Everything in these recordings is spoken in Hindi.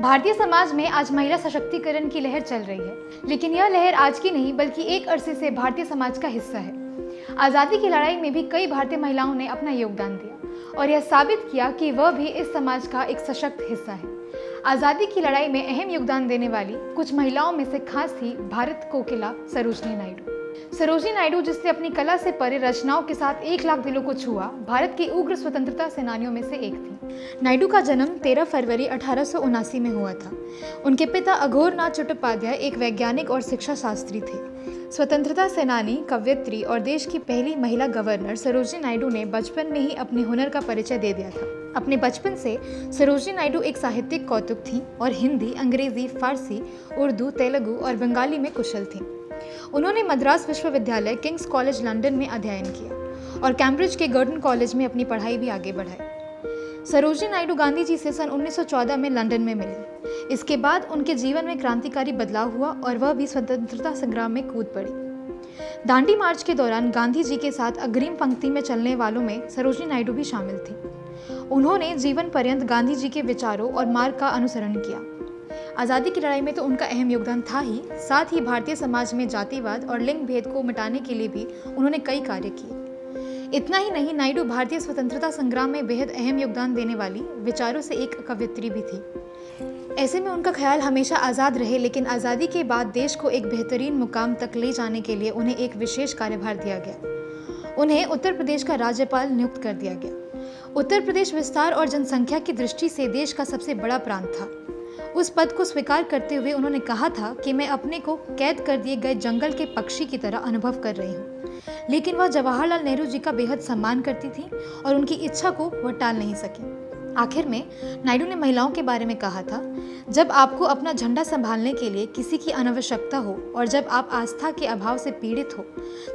भारतीय समाज में आज महिला सशक्तिकरण की लहर चल रही है, लेकिन यह लहर आज की नहीं बल्कि एक अरसे से भारतीय समाज का हिस्सा है। आज़ादी की लड़ाई में भी कई भारतीय महिलाओं ने अपना योगदान दिया और यह साबित किया कि वह भी इस समाज का एक सशक्त हिस्सा है। आज़ादी की लड़ाई में अहम योगदान देने वाली कुछ महिलाओं में से खास थी भारत कोकिला सरोजिनी नायडू। सरोजिनी नायडू, जिसने अपनी कला से परे रचनाओं के साथ 1 लाख दिलों को छुआ, भारत की उग्र स्वतंत्रता सेनानियों में से एक थी। नायडू का जन्म 13 फरवरी 1879 में हुआ था। उनके पिता अघोरनाथ चट्टोपाध्याय एक वैज्ञानिक और शिक्षा शास्त्री थे। स्वतंत्रता सेनानी, कवयित्री और देश की पहली महिला गवर्नर सरोजिनी नायडू ने बचपन में ही अपने हुनर का परिचय दे दिया था। अपने बचपन से सरोजिनी नायडू एक साहित्यिक कौतुक थीं और हिंदी, अंग्रेजी, फारसी, उर्दू, तेलुगु और बंगाली में कुशल थीं। उन्होंने मद्रास विश्वविद्यालय, किंग्स कॉलेज लंदन में अध्ययन किया और कैम्ब्रिज के गर्डन कॉलेज में अपनी पढ़ाई भी आगे बढ़ाई। सरोजिनी नायडू गांधी जी से सन 1914 में लंदन में मिली। इसके बाद उनके जीवन में क्रांतिकारी बदलाव हुआ और वह भी स्वतंत्रता संग्राम में कूद पड़ी। दांडी मार्च के दौरान गांधी जी के साथ अग्रिम पंक्ति में चलने वालों में सरोजिनी नायडू भी शामिल थी। उन्होंने जीवन पर्यंत गांधी जी के विचारों और मार्ग का अनुसरण किया। आज़ादी की लड़ाई में तो उनका अहम योगदान था ही, साथ ही भारतीय समाज में जातिवाद और लिंग भेद को मिटाने के लिए भी उन्होंने कई कार्य किए। इतना ही नहीं, नायडू भारतीय स्वतंत्रता संग्राम में बेहद अहम योगदान देने वाली विचारों से एक कवयित्री भी थी। ऐसे में उनका ख्याल हमेशा आज़ाद रहे, लेकिन आज़ादी के बाद देश को एक बेहतरीन मुकाम तक ले जाने के लिए उन्हें एक विशेष कार्यभार दिया गया। उन्हें उत्तर प्रदेश का राज्यपाल नियुक्त कर दिया गया। उत्तर प्रदेश विस्तार और जनसंख्या की दृष्टि से देश का सबसे बड़ा प्रांत था। उस पद को स्वीकार करते हुए उन्होंने कहा था कि मैं अपने को कैद कर दिए गए जंगल के पक्षी की तरह अनुभव कर रही हूँ। लेकिन वह जवाहरलाल नेहरू जी का बेहद सम्मान करती थी और उनकी इच्छा को वह टाल नहीं सकी। आखिर में नायडू ने महिलाओं के बारे में कहा था, जब आपको अपना झंडा संभालने के लिए किसी की अनावश्यकता हो और जब आप आस्था के अभाव से पीड़ित हो,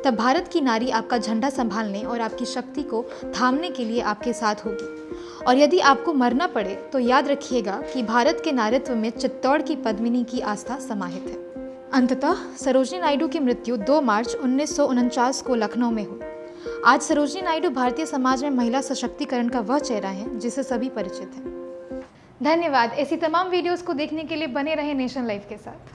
तब भारत की नारी आपका झंडा संभालने और आपकी शक्ति को थामने के लिए आपके साथ होगी। और यदि आपको मरना पड़े तो याद रखिएगा कि भारत के नारित्व में चित्तौड़ की पद्मिनी की आस्था समाहित है। अंततः सरोजिनी नायडू की मृत्यु 2 मार्च 1949 को लखनऊ में हुई। आज सरोजिनी नायडू भारतीय समाज में महिला सशक्तिकरण का वह चेहरा है जिसे सभी परिचित हैं। धन्यवाद। ऐसी तमाम वीडियोस को देखने के लिए बने रहें नेशन लाइव के साथ।